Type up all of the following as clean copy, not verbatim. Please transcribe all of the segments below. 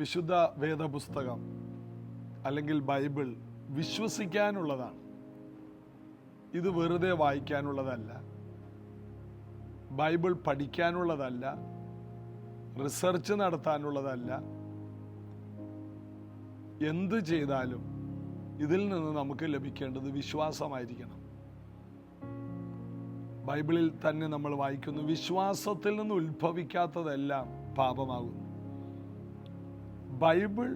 വിശുദ്ധ വേദപുസ്തകം അല്ലെങ്കിൽ ബൈബിൾ വിശ്വസിക്കാനുള്ളതാണ്. ഇത് വെറുതെ വായിക്കാനുള്ളതല്ല, ബൈബിൾ പഠിക്കാനുള്ളതല്ല, റിസർച്ച് നടത്താനുള്ളതല്ല. എന്ത് ചെയ്താലും ഇതിൽ നിന്ന് നമുക്ക് ലഭിക്കേണ്ടത് വിശ്വാസമായിരിക്കണം. ബൈബിളിൽ തന്നെ നമ്മൾ വായിക്കുന്നു, വിശ്വാസത്തിൽ നിന്ന് ഉത്ഭവിക്കാത്തതെല്ലാം പാപമാകുന്നു. ബൈബിൾ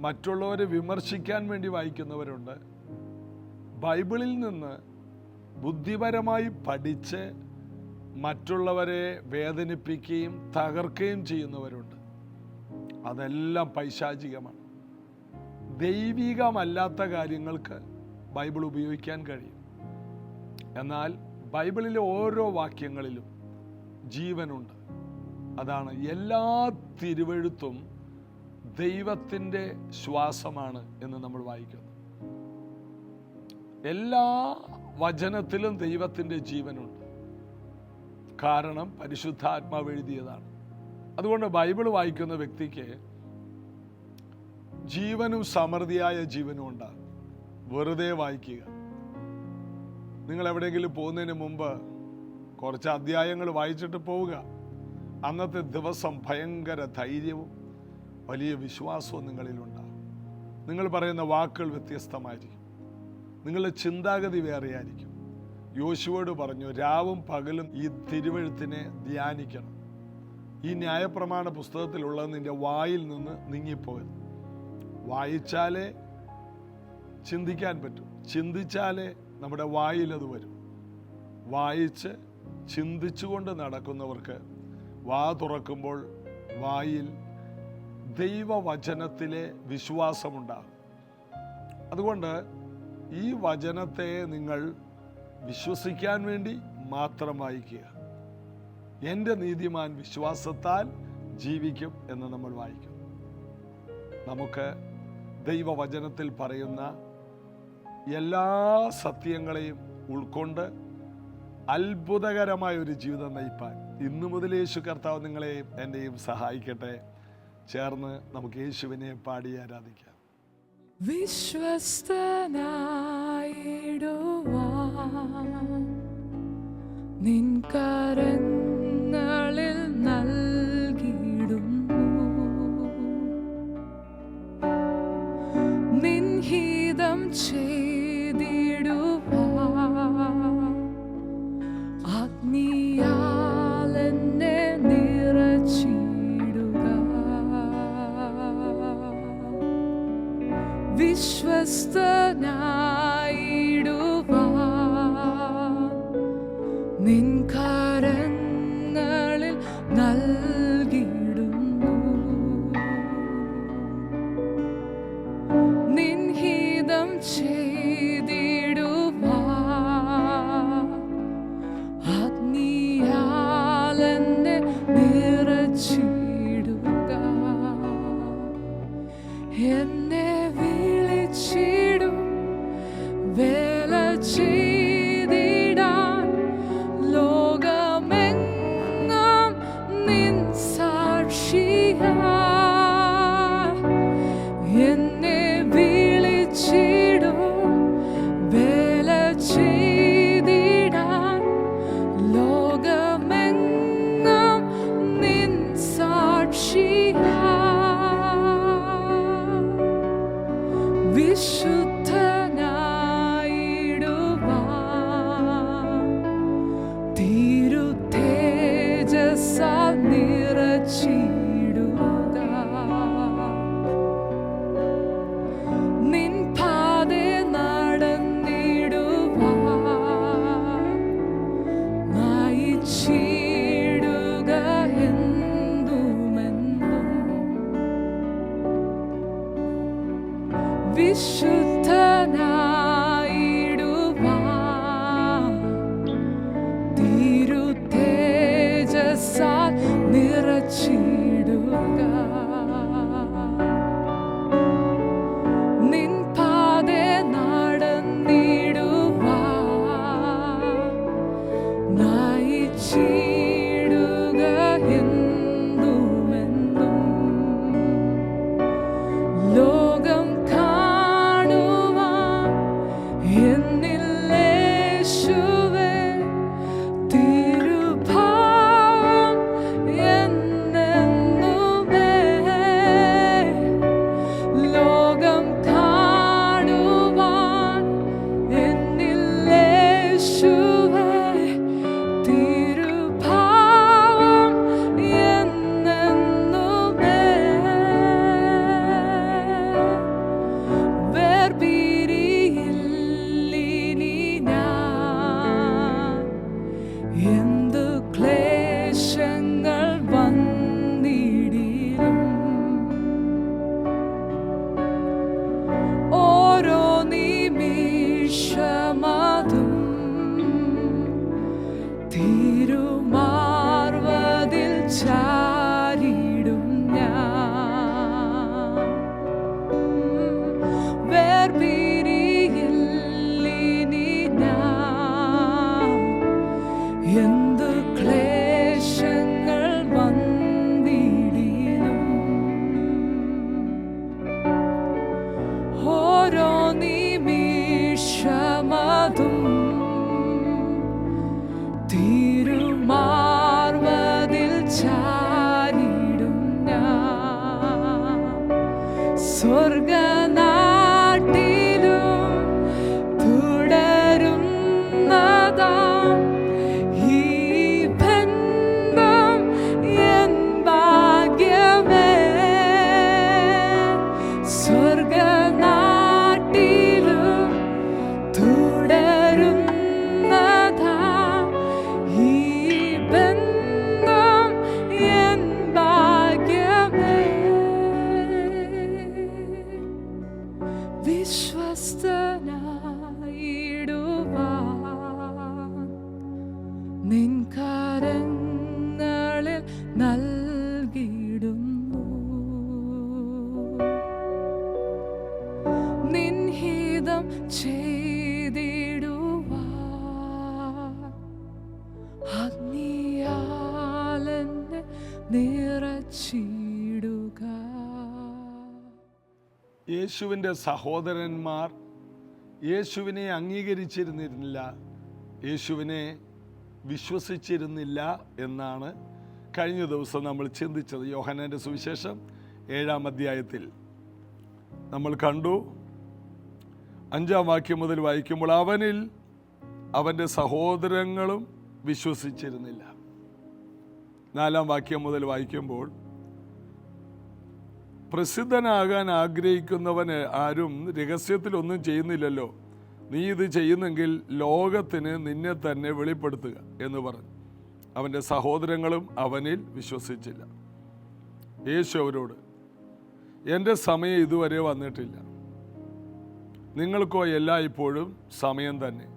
മറ്റുള്ളവരെ വിമർശിക്കാൻ വേണ്ടി വായിക്കുന്നവരുണ്ട്. ബൈബിളിൽ നിന്ന് ബുദ്ധിപരമായി പഠിച്ച് മറ്റുള്ളവരെ വേദനിപ്പിക്കുകയും തകർക്കുകയും ചെയ്യുന്നവരുണ്ട്. അതെല്ലാം പൈശാചികമാണ്. ദൈവികമല്ലാത്ത കാര്യങ്ങൾക്ക് ബൈബിൾ ഉപയോഗിക്കാൻ കഴിയും. എന്നാൽ ബൈബിളിലെ ഓരോ വാക്യങ്ങളിലും ജീവനുണ്ട്. അതാണ് എല്ലാ തിരുവെഴുത്തും ദൈവത്തിൻ്റെ ശ്വാസമാണ് എന്ന് നമ്മൾ വായിക്കുന്നു. എല്ലാ വചനത്തിലും ദൈവത്തിൻ്റെ ജീവനുണ്ട്. കാരണം പരിശുദ്ധാത്മാവ് എഴുതിയതാണ്. അതുകൊണ്ട് ബൈബിൾ വായിക്കുന്ന വ്യക്തിക്ക് ജീവനും സമൃദ്ധിയായ ജീവനും ഉണ്ടാകും. വെറുതെ വായിക്കുക. നിങ്ങൾ എവിടെയെങ്കിലും പോകുന്നതിന് മുമ്പ് കുറച്ച് അധ്യായങ്ങൾ വായിച്ചിട്ട് പോവുക. അന്നത്തെ ദിവസം ഭയങ്കര ധൈര്യവും വലിയ വിശ്വാസവും നിങ്ങളിലുണ്ടാകും. നിങ്ങൾ പറയുന്ന വാക്കുകൾ വ്യത്യസ്തമായിരിക്കും. നിങ്ങളുടെ ചിന്താഗതി വേറെയായിരിക്കും. യോശുവോട് പറഞ്ഞു, രാവും പകലും ഈ തിരുവെഴുത്തിനെ ധ്യാനിക്കണം. ഈ ന്യായപ്രമാണ പുസ്തകത്തിലുള്ളത് നിന്റെ വായിൽ നിന്ന് നീങ്ങിപ്പോകരുത്. വായിച്ചാലേ ചിന്തിക്കാൻ പറ്റും, ചിന്തിച്ചാലേ നമ്മുടെ വായിൽ അത് വരും. വായിച്ച് ചിന്തിച്ചുകൊണ്ട് നടക്കുന്നവർക്ക് വാ തുറക്കുമ്പോൾ വായിൽ ദൈവവചനത്തിലെ വിശ്വാസമുണ്ടാകും. അതുകൊണ്ട് ഈ വചനത്തെ നിങ്ങൾ വിശ്വസിക്കാൻ വേണ്ടി മാത്രം വായിക്കുക. എൻ്റെ നീതിമാൻ വിശ്വാസത്താൽ ജീവിക്കും എന്ന് നമ്മൾ വായിക്കും. നമുക്ക് ദൈവവചനത്തിൽ പറയുന്ന എല്ലാ സത്യങ്ങളെയും ഉൾക്കൊണ്ട് അത്ഭുതകരമായ ഒരു ജീവിതം നയിപ്പാൻ ഇന്നു മുതൽ യേശു കർത്താവ് നിങ്ങളെയും എന്നെയും സഹായിക്കട്ടെ. ചേർന്ന് നമുക്ക് യേശുവിനെ പാടി ആരാധിക്കാം. വിശ്വസ്തനായിടുവാൻ നിൻ കരങ്ങളിൽ നൽകിയിടുന്നു. നിൻ ഹിതം ചെയ്തിടുവാൻ അഗ്നിയാൽ എന്നെ നിറച്ചിടുക. വിശ്വസ്തനായിടുവാൻ നിൻ കരങ്ങളിൽ നൽകിയിടുന്നു. നിൻ ഹിതം ചെയ്തിടുവാൻ അഗ്നിയാൽ എന്നെ നിറച്ചിടുക. എന്നെ വിളിച്ചിടും വേല ചെയ്തിടാൻ ലോകമെങ്ങും നിൻ സാക്ഷിയായി. എന്നെ വിളിച്ചിടും വേല ചെയ്തിടാൻ ലോകമെങ്ങും നിൻ സാക്ഷിയായി. വിശുദ്ധനായിടുവാൻ തിരുതേജസ്സാൽ നിറച്ചിടുക. നിൻ പാതേ നടന്നിടുവാൻ നയിച്ചിടുക എന്തുമെന്നും. വിശുദ്ധനായിടുവാൻ തിരുതേജസ്സാൽ നിറച്ചിടുക. നിൻ പാതേ നടന്നിടുവാൻ നയിച്ചിടുക എന്തുമെന്നും. ഓരോ നിമിഷമതും തിരുമാർവതിൽ ചാരിടും ഞാൻ. സ്വർഗനാട്ടിലും തുടരുന്നതാം ഈ ബന്ധം എൻ ഭാഗ്യമേ. സ്വർഗനാട്ടിലും തുടരുന്നതാം ഈ ബന്ധം എൻ ഭാഗ്യമേ. വിശ്വസ്തനായിടുവാൻ നിൻ കരങ്ങളിൽ നൽകിടുന്നു. നിൻ ഹിതം ചെയ്തിടുവാൻ അഗ്നിയാലെന്നെ നിറച്ചിടുക. യേശുവിൻ്റെ സഹോദരന്മാർ യേശുവിനെ അംഗീകരിച്ചിരുന്നില്ല, യേശുവിനെ വിശ്വസിച്ചിരുന്നില്ല എന്നാണ് കഴിഞ്ഞ ദിവസം നമ്മൾ ചിന്തിച്ചത്. യോഹന്നാൻ്റെ സുവിശേഷം 7-ാം അധ്യായത്തിൽ നമ്മൾ കണ്ടു. 5-ാം വാക്യം മുതൽ വായിക്കുമ്പോൾ അവനിൽ അവൻ്റെ സഹോദരങ്ങളും വിശ്വസിച്ചിരുന്നില്ല. 4-ാം വാക്യം മുതൽ വായിക്കുമ്പോൾ പ്രസിദ്ധനാകാൻ ആഗ്രഹിക്കുന്നവന് ആരും രഹസ്യത്തിലൊന്നും ചെയ്യുന്നില്ലല്ലോ, നീ ഇത് ചെയ്യുന്നെങ്കിൽ ലോകത്തിന് നിന്നെ തന്നെ വെളിപ്പെടുത്തുക എന്ന് പറഞ്ഞു. അവൻ്റെ സഹോദരങ്ങളും അവനിൽ വിശ്വസിച്ചില്ല. യേശു അവരോട്, എൻ്റെ സമയം ഇതുവരെ വന്നിട്ടില്ല, നിങ്ങൾക്കോ എല്ലായ്പ്പോഴും സമയം തന്നെ.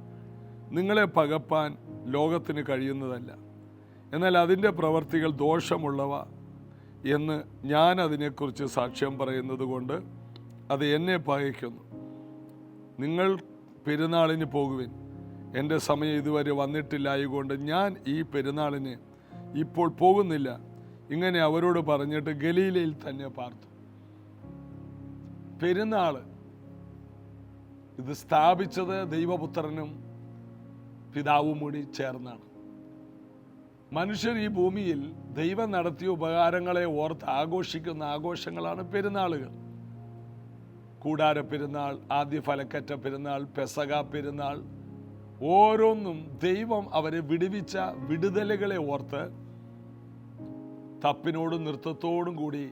നിങ്ങളെ പകപ്പാൻ ലോകത്തിന് കഴിയുന്നതല്ല, എന്നാൽ അതിൻ്റെ പ്രവർത്തികൾ ദോഷമുള്ളവ എന്ന് ഞാൻ അതിനെക്കുറിച്ച് സാക്ഷ്യം പറയുന്നത് കൊണ്ട് അത് എന്നെ പകയ്ക്കുന്നു. നിങ്ങൾ പെരുന്നാളിന് പോകുവിൻ, എൻ്റെ സമയം ഇതുവരെ വന്നിട്ടില്ലായതുകൊണ്ട് ഞാൻ ഈ പെരുന്നാളിന് ഇപ്പോൾ പോകുന്നില്ല. ഇങ്ങനെ അവരോട് പറഞ്ഞിട്ട് ഗലീലയിൽ തന്നെ പാർത്തു. പെരുന്നാൾ ഇത് സ്ഥാപിച്ചത് ദൈവപുത്രനും പിതാവും കൂടി ചേർന്നാണ്. മനുഷ്യർ ഈ ഭൂമിയിൽ ദൈവം നടത്തിയ ഉപകാരങ്ങളെ ഓർത്ത് ആഘോഷിക്കുന്ന ആഘോഷങ്ങളാണ് പെരുന്നാളുകൾ. കൂടാര പെരുന്നാൾ, ആദ്യ ഫലക്കറ്റ പെരുന്നാൾ, പെസക പെരുന്നാൾ, ഓരോന്നും ദൈവം അവരെ വിടുവിച്ച വിടുതലുകളെ ഓർത്ത് തപ്പിനോടും നൃത്തത്തോടും കൂടി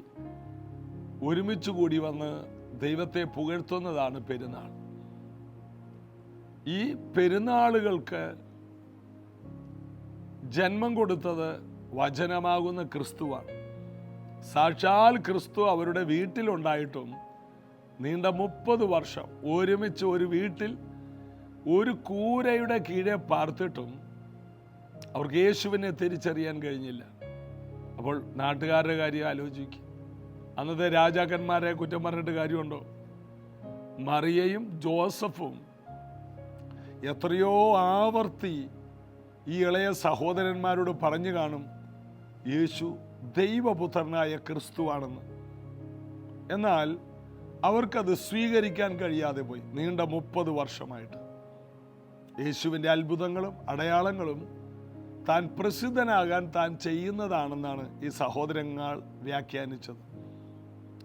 ഒരുമിച്ച് കൂടി വന്ന് ദൈവത്തെ പുകഴ്ത്തുന്നതാണ് പെരുന്നാൾ. ഈ പെരുന്നാളുകൾക്ക് ജന്മം കൊടുത്തത് വചനമാകുന്ന ക്രിസ്തുവാണ്. സാക്ഷാൽ ക്രിസ്തു അവരുടെ വീട്ടിലുണ്ടായിട്ടും നീണ്ട 30 വർഷം ഒരുമിച്ച് ഒരു വീട്ടിൽ ഒരു കൂരയുടെ കീഴെ പാർത്തിട്ടും അവർക്ക് യേശുവിനെ തിരിച്ചറിയാൻ കഴിഞ്ഞില്ല. അപ്പോൾ നാട്ടുകാരുടെ കാര്യം ആലോചിക്കും. അന്നത്തെ രാജാക്കന്മാരെ കുറ്റം പറഞ്ഞിട്ട് കാര്യമുണ്ടോ? മറിയയും ജോസഫും എത്രയോ ആവർത്തി ഈ ഇളയ സഹോദരന്മാരോട് പറഞ്ഞു കാണും യേശു ദൈവപുത്രനായ ക്രിസ്തുവാണെന്ന്. എന്നാൽ അവർക്കത് സ്വീകരിക്കാൻ കഴിയാതെ പോയി. നീണ്ട 30 വർഷമായിട്ട് യേശുവിൻ്റെ അത്ഭുതങ്ങളും അടയാളങ്ങളും താൻ പ്രസിദ്ധനാകാൻ താൻ ചെയ്യുന്നതാണെന്നാണ് ഈ സഹോദരങ്ങൾ വ്യാഖ്യാനിച്ചത്.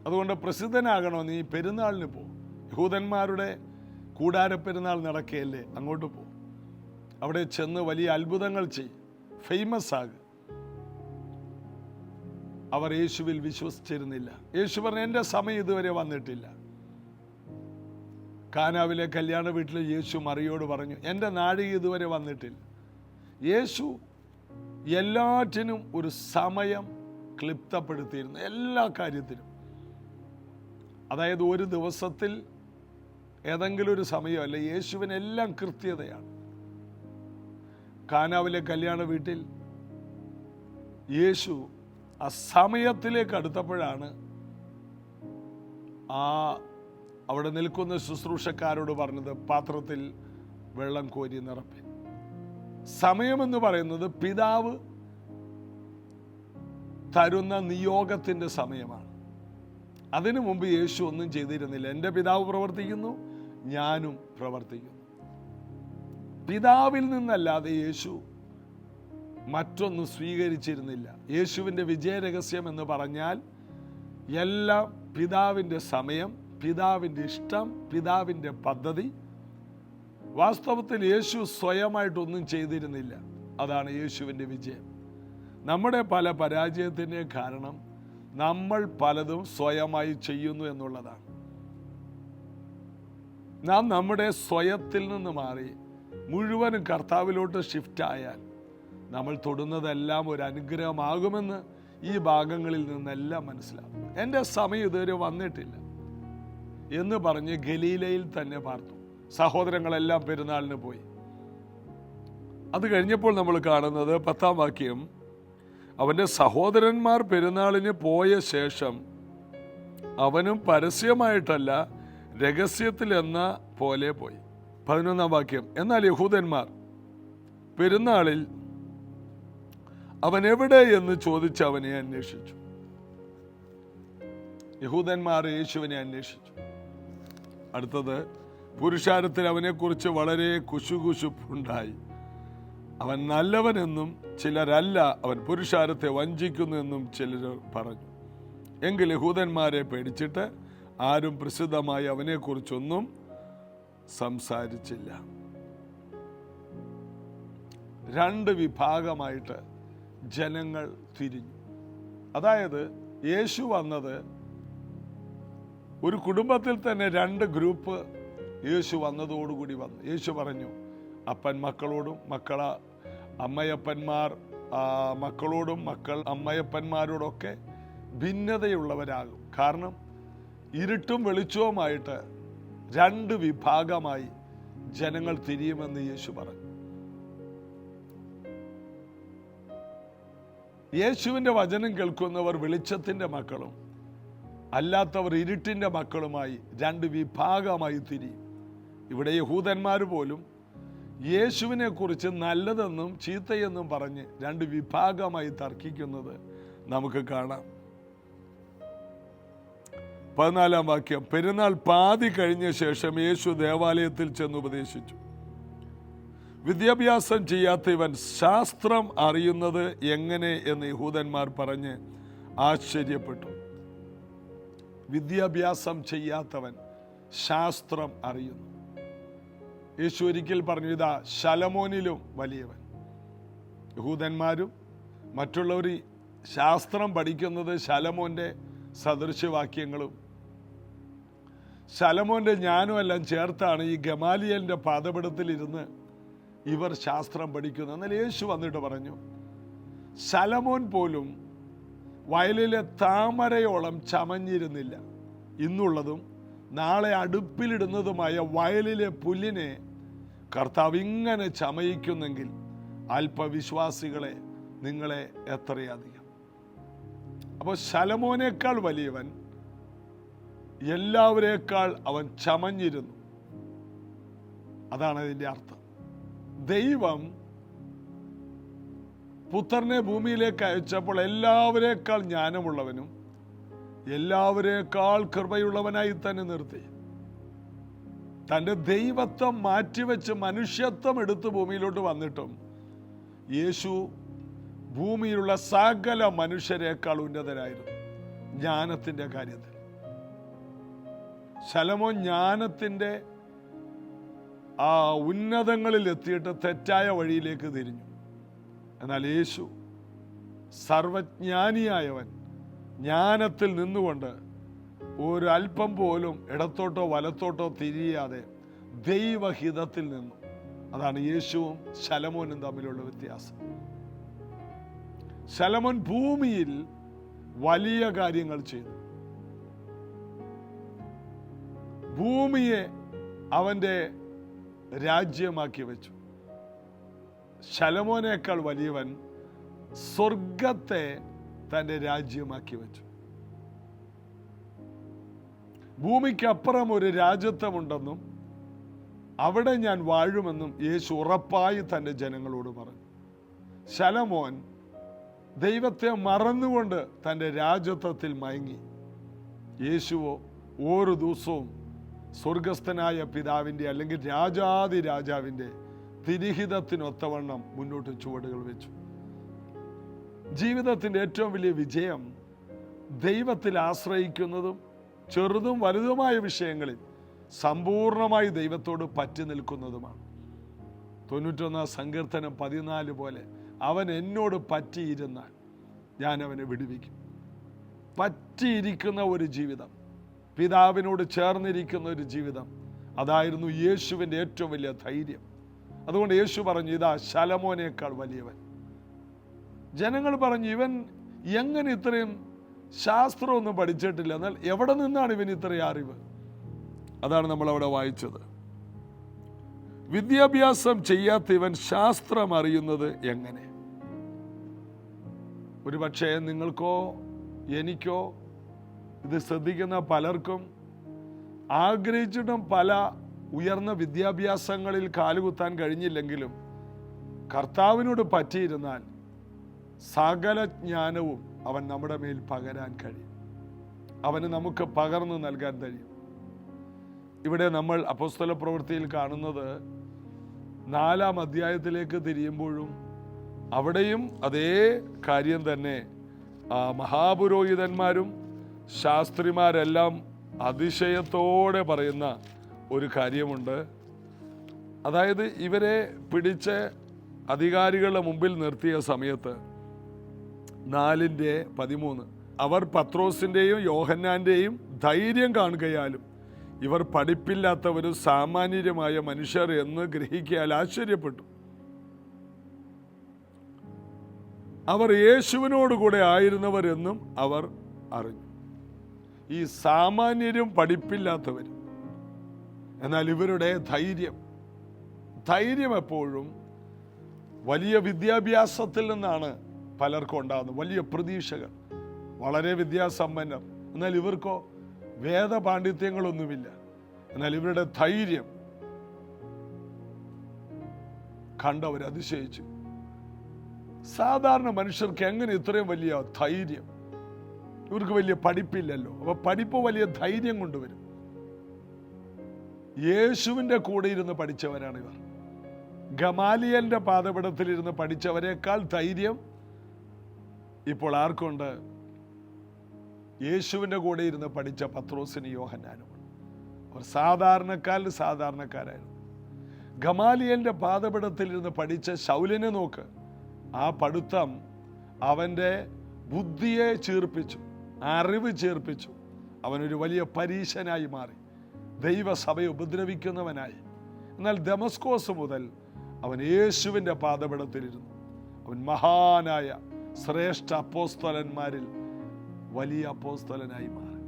അതുകൊണ്ട് പ്രസിദ്ധനാകണോ, നീ പെരുന്നാളിന് പോ, യഹൂദന്മാരുടെ കൂടാര പെരുന്നാൾ നടക്കുകയല്ലേ, അങ്ങോട്ട് പോ, അവിടെ ചെന്ന് വലിയ അത്ഭുതങ്ങൾ ചെയ്യും, ഫേമസ് ആകുക. അവർ യേശുവിൽ വിശ്വസിച്ചിരുന്നില്ല. യേശു പറഞ്ഞു, എൻ്റെ സമയം ഇതുവരെ വന്നിട്ടില്ല. കാനാവിലെ കല്യാണ വീട്ടിൽ യേശു മറിയോട് പറഞ്ഞു, എൻ്റെ നാഴിക ഇതുവരെ വന്നിട്ടില്ല. യേശു എല്ലാറ്റിനും ഒരു സമയം ക്ലിപ്തപ്പെടുത്തിയിരുന്നു, എല്ലാ കാര്യത്തിലും. അതായത് ഒരു ദിവസത്തിൽ ഏതെങ്കിലും ഒരു സമയമല്ല, യേശുവിനെല്ലാം കൃത്യതയാണ്. കാനാവിലെ കല്യാണ വീട്ടിൽ യേശു ആ സമയത്തിലേക്ക് അടുത്തപ്പോഴാണ് അവിടെ നിൽക്കുന്ന ശുശ്രൂഷക്കാരോട് പറഞ്ഞത്, പാത്രത്തിൽ വെള്ളം കോരി നിറപ്പി. സമയമെന്ന് പറയുന്നത് പിതാവ് തരുന്ന നിയോഗത്തിൻ്റെ സമയമാണ്. അതിനു മുമ്പ് യേശു ഒന്നും ചെയ്തിരുന്നില്ല. എൻ്റെ പിതാവ് പ്രവർത്തിക്കുന്നു, ഞാനും പ്രവർത്തിക്കുന്നു. പിതാവിൽ നിന്നല്ലാതെ യേശു മറ്റൊന്നും സ്വീകരിച്ചിരുന്നില്ല. യേശുവിൻ്റെ വിജയരഹസ്യം എന്ന് പറഞ്ഞാൽ എല്ലാം പിതാവിൻ്റെ സമയം, പിതാവിൻ്റെ ഇഷ്ടം, പിതാവിൻ്റെ പദ്ധതി. വാസ്തവത്തിൽ യേശു സ്വയമായിട്ടൊന്നും ചെയ്തിരുന്നില്ല. അതാണ് യേശുവിൻ്റെ വിജയം. നമ്മുടെ പല പരാജയത്തിൻ്റെ കാരണം നമ്മൾ പലതും സ്വയമായി ചെയ്യുന്നു എന്നുള്ളതാണ്. നാം നമ്മുടെ സ്വയത്തിൽ നിന്ന് മാറി മുഴുവനും കർത്താവിലോട്ട് ഷിഫ്റ്റ് ആയാൽ നമ്മൾ തൊടുന്നതെല്ലാം ഒരു അനുഗ്രഹമാകുമെന്ന് ഈ ഭാഗങ്ങളിൽ നിന്നെല്ലാം മനസ്സിലാവും. എൻ്റെ സമയം ഇതുവരെ വന്നിട്ടില്ല എന്ന് പറഞ്ഞ് ഗലീലയിൽ തന്നെ പാർത്തു. സഹോദരങ്ങളെല്ലാം പെരുന്നാളിന് പോയി. അത് കഴിഞ്ഞപ്പോൾ നമ്മൾ കാണുന്നത് 10-ാം വാക്യം, അവൻ്റെ സഹോദരന്മാർ പെരുന്നാളിന് പോയ ശേഷം അവനും പരസ്യമായിട്ടല്ല രഹസ്യത്തിൽ എന്ന പോലെ പോയി. 11-ാം വാക്യം, എന്നാൽ യഹൂദന്മാർ പെരുന്നാളിൽ അവൻ എവിടെ എന്ന് ചോദിച്ച് അവനെ അന്വേഷിച്ചു. യഹൂദന്മാർ യേശുവിനെ അന്വേഷിച്ചു. അടുത്തത്, പുരുഷാരത്തിൽ അവനെക്കുറിച്ച് വളരെ കുശുകുശുപ്പുണ്ടായി. അവൻ നല്ലവനെന്നും ചിലരല്ല, അവൻ പുരുഷാരത്തെ വഞ്ചിക്കുന്നു എന്നും ചിലർ പറഞ്ഞു. എങ്കിൽ യഹൂദന്മാരെ പേടിച്ചിട്ട് ആരും പ്രസിദ്ധമായി അവനെക്കുറിച്ചൊന്നും സംസാരിച്ചില്ല. 2 വിഭാഗമായിട്ട് ജനങ്ങൾ തിരിഞ്ഞു. അതായത് യേശു വന്നത് ഒരു കുടുംബത്തിൽ തന്നെ 2 ഗ്രൂപ്പ് യേശു വന്നതോടുകൂടി വന്നു. യേശു പറഞ്ഞു, അപ്പൻ മക്കളോടും അമ്മയപ്പന്മാർ മക്കളോടും മക്കൾ അമ്മയപ്പന്മാരോടൊക്കെ ഭിന്നതയുള്ളവരാകും. കാരണം ഇരുട്ടും വെളിച്ചവുമായിട്ട് 2 വിഭാഗമായി ജനങ്ങൾ തിരിയുമെന്ന് യേശു പറഞ്ഞു. യേശുവിൻ്റെ വചനം കേൾക്കുന്നവർ വെളിച്ചത്തിൻ്റെ മക്കളും അല്ലാത്തവർ ഇരുട്ടിൻ്റെ മക്കളുമായി 2 വിഭാഗമായി തിരിയും. ഇവിടെ യഹൂദന്മാർ പോലും യേശുവിനെ കുറിച്ച് നല്ലതെന്നും ചീത്തയെന്നും പറഞ്ഞ് 2 വിഭാഗമായി തർക്കിക്കുന്നത് നമുക്ക് കാണാം. 14-ാം വാക്യം, പെരുന്നാൾ പാതി കഴിഞ്ഞ ശേഷം യേശു ദേവാലയത്തിൽ ചെന്ന് ഉപദേശിച്ചു. വിദ്യാഭ്യാസം ചെയ്യാത്ത ഇവൻ ശാസ്ത്രം അറിയുന്നത് എങ്ങനെ എന്ന് യഹൂദന്മാർ പറഞ്ഞ് ആശ്ചര്യപ്പെട്ടു. വിദ്യാഭ്യാസം ചെയ്യാത്തവൻ ശാസ്ത്രം അറിയുന്നു. യേശു ഒരിക്കൽ പറഞ്ഞു, ഇതാ ശലോമോനിലും വലിയവൻ. യഹൂദന്മാരും മറ്റുള്ളവർ ശാസ്ത്രം പഠിക്കുന്നത് ശലോമോന്റെ സദൃശവാക്യങ്ങളും ശലോമോന്റെ ജ്ഞാനമെല്ലാം ചേർത്താണ് ഈ ഗമാലിയലിന്റെ പാദപീഠത്തിലിരുന്ന് ഇവർ ശാസ്ത്രം പഠിക്കുന്നു. എന്നാൽ യേശു വന്നിട്ട് പറഞ്ഞു, ശലോമോൻ പോലും വയലിലെ താമരയോളം ചമഞ്ഞിരുന്നില്ല. ഇന്നുള്ളതും നാളെ അടുപ്പിലിടുന്നതുമായ വയലിലെ പുല്ലിനെ കർത്താവ് ഇങ്ങനെ ചമയിക്കുന്നെങ്കിൽ അല്പവിശ്വാസികളെ നിങ്ങളെ എത്രയധികം. അപ്പോൾ ശലോമോനേക്കാൾ വലിയവൻ, എല്ലാവരേക്കാൾ അവൻ ചമഞ്ഞിരുന്നു. അതാണ് അതിൻ്റെ അർത്ഥം. ദൈവം പുത്രനെ ഭൂമിയിലേക്ക് അയച്ചപ്പോൾ എല്ലാവരേക്കാൾ ജ്ഞാനമുള്ളവനും എല്ലാവരേക്കാൾ കൃപയുള്ളവനായി തന്നെ നിർത്തി. തൻ്റെ ദൈവത്വം മാറ്റിവെച്ച് മനുഷ്യത്വം എടുത്ത് ഭൂമിയിലോട്ട് വന്നിട്ടും യേശു ഭൂമിയിലുള്ള സകല മനുഷ്യരെക്കാൾ ഉന്നതനായിരുന്നു ജ്ഞാനത്തിൻ്റെ കാര്യത്തിൽ. ശലോമോൻ ജ്ഞാനത്തിൻ്റെ ആ ഉന്നതങ്ങളിൽ എത്തിയിട്ട് തെറ്റായ വഴിയിലേക്ക് തിരിഞ്ഞു. എന്നാൽ യേശു സർവജ്ഞാനിയായവൻ ജ്ഞാനത്തിൽ നിന്നുകൊണ്ട് ഒരു അല്പം പോലും ഇടത്തോട്ടോ വലത്തോട്ടോ തിരിയാതെ ദൈവഹിതത്തിൽ നിന്നു. അതാണ് യേശുവും ശലോമോനും തമ്മിലുള്ള വ്യത്യാസം. ശലോമോൻ ഭൂമിയിൽ വലിയ കാര്യങ്ങൾ ചെയ്തു. ഭൂമിയെ അവൻ്റെ രാജ്യമാക്കി വെച്ചു. ശലോമോനേക്കാൾ വലിയവൻ സ്വർഗത്തെ തൻ്റെ രാജ്യമാക്കി വെച്ചു. ഭൂമിക്കപ്പുറം ഒരു രാജ്യത്വമുണ്ടെന്നും അവിടെ ഞാൻ വാഴുമെന്നും യേശു ഉറപ്പായി തൻ്റെ ജനങ്ങളോട് പറഞ്ഞു. ശലോമോൻ ദൈവത്തെ മറന്നുകൊണ്ട് തൻ്റെ രാജ്യത്വത്തിൽ മയങ്ങി. യേശുവോ ഓരോ ദിവസവും സ്വർഗസ്ഥനായ പിതാവിൻ്റെ അല്ലെങ്കിൽ രാജാതി രാജാവിൻ്റെ തിരിഹിതത്തിനൊത്തവണ്ണം മുന്നോട്ട് ചുവടുകൾ വെച്ചു. ജീവിതത്തിൻ്റെ ഏറ്റവും വലിയ വിജയം ദൈവത്തിൽ ആശ്രയിക്കുന്നതും ചെറുതും വലുതുമായ വിഷയങ്ങളിൽ സമ്പൂർണമായി ദൈവത്തോട് പറ്റി നിൽക്കുന്നതുമാണ്. 91 സങ്കീർത്തനം 14 പോലെ അവൻ എന്നോട് പറ്റിയിരുന്നാൽ ഞാൻ അവനെ വിടുവിക്കും. പറ്റിയിരിക്കുന്ന ഒരു ജീവിതം, പിതാവിനോട് ചേർന്നിരിക്കുന്ന ഒരു ജീവിതം, അതായിരുന്നു യേശുവിൻ്റെ ഏറ്റവും വലിയ ധൈര്യം. അതുകൊണ്ട് യേശു പറഞ്ഞു, ഇതാ ശലോമോനേക്കാൾ വലിയവൻ. ജനങ്ങൾ പറഞ്ഞു, ഇവൻ എങ്ങനെ ഇത്രയും ശാസ്ത്രമൊന്നും പഠിച്ചിട്ടില്ല, എന്നാൽ എവിടെ നിന്നാണ് ഇവൻ ഇത്രയും അറിവ്? അതാണ് നമ്മൾ അവിടെ വായിച്ചത്. വിദ്യാഭ്യാസം ചെയ്യാത്ത ഇവൻ ശാസ്ത്രം അറിയുന്നത് എങ്ങനെ? ഒരു പക്ഷേ നിങ്ങൾക്കോ എനിക്കോ ഇത് ശ്രദ്ധിക്കുന്ന പലർക്കും ആഗ്രഹിച്ചിട്ടും പല ഉയർന്ന വിദ്യാഭ്യാസങ്ങളിൽ കാലുകുത്താൻ കഴിഞ്ഞില്ലെങ്കിലും കർത്താവിനോട് പറ്റിയിരുന്നാൽ സകല ജ്ഞാനവും അവൻ നമ്മുടെ മേൽ പകരാൻ കഴിയും. അവന് നമുക്ക് പകർന്നു നൽകാൻ കഴിയും. ഇവിടെ നമ്മൾ അപ്പോസ്തല പ്രവൃത്തിയിൽ കാണുന്നത് 4-ാം അധ്യായത്തിലേക്ക് തിരിയുമ്പോഴും അവിടെയും അതേ കാര്യം തന്നെ. മഹാപുരോഹിതന്മാരും ശാസ്ത്രിമാരെല്ലാം അതിശയത്തോടെ പറയുന്ന ഒരു കാര്യമുണ്ട്. അതായത് ഇവരെ പിടിച്ച് അധികാരികളുടെ മുമ്പിൽ നിർത്തിയ സമയത്ത് 4:13 അവർ പത്രോസിൻ്റെയും യോഹന്നാൻ്റെയും ധൈര്യം കാണുകയാലും ഇവർ പഠിപ്പില്ലാത്തവരും സാമാന്യരുമായ മനുഷ്യർ എന്ന് ഗ്രഹിക്കാൻ ആശ്ചര്യപ്പെട്ടു. അവർ യേശുവിനോടുകൂടെ ആയിരുന്നവരെന്നും അവർ അറിഞ്ഞു. ഈ സാമാന്യരും പഠിപ്പില്ലാത്തവരും, എന്നാൽ ഇവരുടെ ധൈര്യം എപ്പോഴും വലിയ വിദ്യാഭ്യാസത്തിൽ നിന്നാണ് പലർക്കും ഉണ്ടാകുന്നത്. വലിയ പ്രതീക്ഷകൾ, വളരെ വിദ്യാസമ്പന്നർ, എന്നാൽ ഇവർക്കോ വേദപാണ്ഡിത്യങ്ങളൊന്നുമില്ല. എന്നാൽ ഇവരുടെ ധൈര്യം കണ്ടവർ അതിശയിച്ചു. സാധാരണ മനുഷ്യർക്ക് എങ്ങനെ ഇത്രയും വലിയ ധൈര്യം? ഇവർക്ക് വലിയ പഠിപ്പില്ലല്ലോ. അപ്പൊ പഠിപ്പ് വലിയ ധൈര്യം കൊണ്ടുവരും. യേശുവിൻ്റെ കൂടെ ഇരുന്ന് പഠിച്ചവരാണ് ഇവർ. ഗമാലിയലിന്റെ പാദപീഠത്തിലിരുന്ന് പഠിച്ചവരെക്കാൾ ധൈര്യം ഇപ്പോൾ ആർക്കുണ്ട്? യേശുവിൻ്റെ കൂടെ ഇരുന്ന് പഠിച്ച പത്രോസിനും യോഹന്നാനുമാണ്. അവർ സാധാരണക്കാരായിരുന്നു. ഗമാലിയലിന്റെ പാദപീഠത്തിലിരുന്ന് പഠിച്ച ശൗലിനെ നോക്ക്. ആ പഠിത്തം അവൻ്റെ ബുദ്ധിയെ ചീർപ്പിച്ചു, അറിവ് ചീർപ്പിച്ചു. അവനൊരു വലിയ പരീശനായി മാറി, ദൈവസഭയെ ഉപദ്രവിക്കുന്നവനായി. എന്നാൽ ദമസ്കോസ് മുതൽ അവൻ യേശുവിൻ്റെ പാദപീഠത്തിലിരുന്നു. അവൻ മഹാനായ ശ്രേഷ്ഠ അപ്പോസ്തലന്മാരിൽ വലിയ അപ്പോസ്തലനായി മാറി.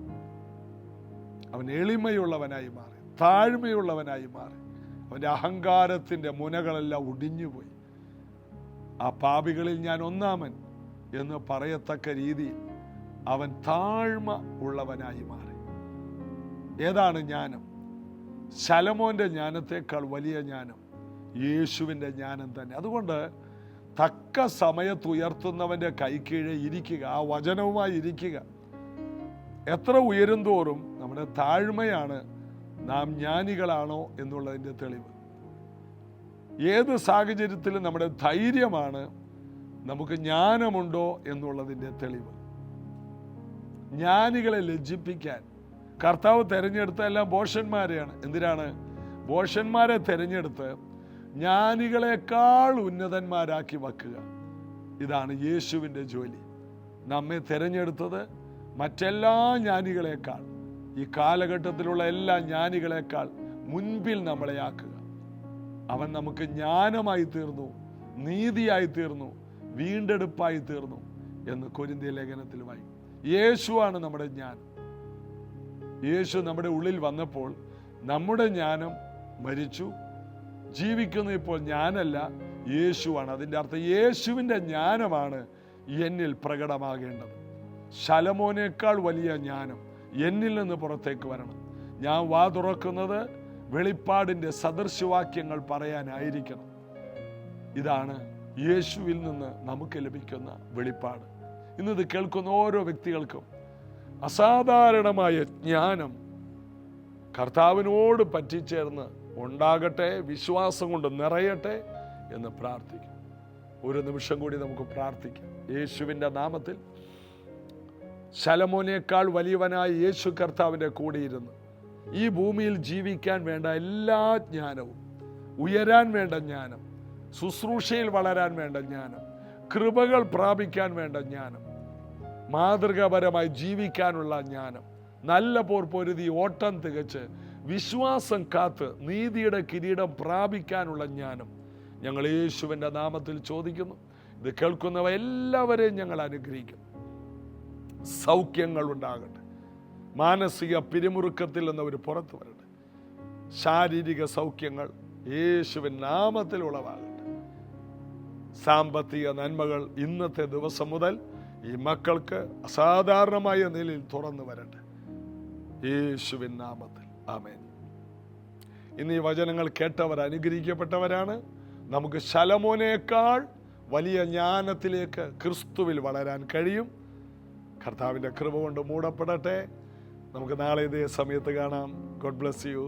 അവൻ എളിമയുള്ളവനായി മാറി, താഴ്മയുള്ളവനായി മാറി. അവൻ്റെ അഹങ്കാരത്തിൻ്റെ മുനകളെല്ലാം ഒടിഞ്ഞുപോയി. ആ പാപികളിൽ ഞാൻ ഒന്നാമൻ എന്ന് പറയത്തക്ക രീതിയിൽ അവൻ താഴ്മ ഉള്ളവനായി മാറി. ഏതാണ് ജ്ഞാനം? ശലോമോന്റെ ജ്ഞാനത്തെക്കാൾ വലിയ ജ്ഞാനം യേശുവിൻ്റെ ജ്ഞാനം തന്നെ. അതുകൊണ്ട് തക്ക സമയത്ത് ഉയർത്തുന്നവൻ്റെ കൈക്കീഴെ ഇരിക്കുക, ആ വചനവുമായി ഇരിക്കുക. എത്ര ഉയരും തോറും നമ്മുടെ താഴ്മയാണ് നാം ജ്ഞാനികളാണോ എന്നുള്ളതിൻ്റെ തെളിവ്. ഏത് സാഹചര്യത്തിലും നമ്മുടെ ധൈര്യമാണ് നമുക്ക് ജ്ഞാനമുണ്ടോ എന്നുള്ളതിൻ്റെ തെളിവ്. ജ്ഞാനികളെ ലജ്ജിപ്പിക്കാൻ കർത്താവ് തിരഞ്ഞെടുത്ത എല്ലാം ഭോഷന്മാരെയാണ്. എന്തിനാണ്? ഭോഷന്മാരെ തിരഞ്ഞെടുത്ത് ജ്ഞാനികളെക്കാൾ ഉന്നതന്മാരാക്കി വെക്കുക. ഇതാണ് യേശുവിൻ്റെ ജോലി. നമ്മെ തിരഞ്ഞെടുത്തത് മറ്റെല്ലാ ജ്ഞാനികളെക്കാൾ, ഈ കാലഘട്ടത്തിലുള്ള എല്ലാ ജ്ഞാനികളെക്കാൾ മുൻപിൽ നമ്മളെ ആക്കുക. അവൻ നമുക്ക് ജ്ഞാനമായി തീർന്നു, നീതിയായി തീർന്നു, വീണ്ടെടുപ്പായി തീർന്നു എന്ന് കൊരിന്ത്യ ലേഖനത്തിൽ വായിക്കും. യേശുവാണ് നമ്മുടെ ജ്ഞാനം. യേശു നമ്മുടെ ഉള്ളിൽ വന്നപ്പോൾ നമ്മുടെ ജ്ഞാനം മരിച്ചു, ജീവിക്കുന്ന ഇപ്പോൾ ഞാനല്ല, യേശുവാണ്. അതിൻ്റെ അർത്ഥം യേശുവിൻ്റെ ജ്ഞാനമാണ് എന്നിൽ പ്രകടമാകേണ്ടത്. ശലോമോനേക്കാൾ വലിയ ജ്ഞാനം എന്നിൽ നിന്ന് പുറത്തേക്ക് വരണം. ഞാൻ വാ തുറക്കുന്നത് വെളിപ്പാടിൻ്റെ സദൃശവാക്യങ്ങൾ പറയാനായിരിക്കണം. ഇതാണ് യേശുവിൽ നിന്ന് നമുക്ക് ലഭിക്കുന്ന വെളിപ്പാട്. ഇന്നത് കേൾക്കുന്ന ഓരോ വ്യക്തികൾക്കും അസാധാരണമായ ജ്ഞാനം കർത്താവിനോട് പറ്റിച്ചേർന്ന് ഉണ്ടാകട്ടെ, വിശ്വാസം കൊണ്ട് നിറയട്ടെ എന്ന് പ്രാർത്ഥിക്കും. ഒരു നിമിഷം കൂടി നമുക്ക് പ്രാർത്ഥിക്കാം. യേശുവിൻ്റെ നാമത്തിൽ ശലോമോനേക്കാൾ വലിയവനായ യേശു കർത്താവിൻ്റെ കൂടെയിരുന്ന് ഈ ഭൂമിയിൽ ജീവിക്കാൻ വേണ്ട എല്ലാ ജ്ഞാനവും, ഉയരാൻ വേണ്ട ജ്ഞാനം, ശുശ്രൂഷയിൽ വളരാൻ വേണ്ട ജ്ഞാനം, കൃപകൾ പ്രാപിക്കാൻ വേണ്ട ജ്ഞാനം, മാതൃകാപരമായി ജീവിക്കാനുള്ള ജ്ഞാനം, നല്ല പോർ പൊരുതി ഓട്ടം തികച്ച് വിശ്വാസം കാത്ത് നീതിയുടെ കിരീടം പ്രാപിക്കാനുള്ള ജ്ഞാനം ഞങ്ങൾ യേശുവിൻ്റെ നാമത്തിൽ ചോദിക്കുന്നു. ഇത് കേൾക്കുന്നവ എല്ലാവരെയും ഞങ്ങൾ അനുഗ്രഹിക്കും. സൗഖ്യങ്ങൾ ഉണ്ടാകട്ടെ. മാനസിക പിരിമുറുക്കത്തിൽ നിന്നവർ പുറത്തു വരട്ടെ. ശാരീരിക സൗഖ്യങ്ങൾ യേശുവിൻ നാമത്തിൽ ഉളവാകട്ടെ. സാമ്പത്തിക നന്മകൾ ഇന്നത്തെ ദിവസം മുതൽ ഈ മക്കൾക്ക് അസാധാരണമായ നിലയിൽ തുറന്നു വരട്ടെ യേശുവിൻ നാമത്തിൽ. ആമേൻ. ഇന്ന് ഈ വചനങ്ങൾ കേട്ടവർ അനുഗ്രഹിക്കപ്പെട്ടവരാണ്. നമുക്ക് ശലോമോനേക്കാൾ വലിയ ജ്ഞാനത്തിലേക്ക് ക്രിസ്തുവിൽ വളരാൻ കഴിയും. കർത്താവിൻ്റെ കൃപ കൊണ്ട് മൂടപ്പെടട്ടെ. നമുക്ക് നാളെ ഇതേ സമയത്ത് കാണാം. God bless you.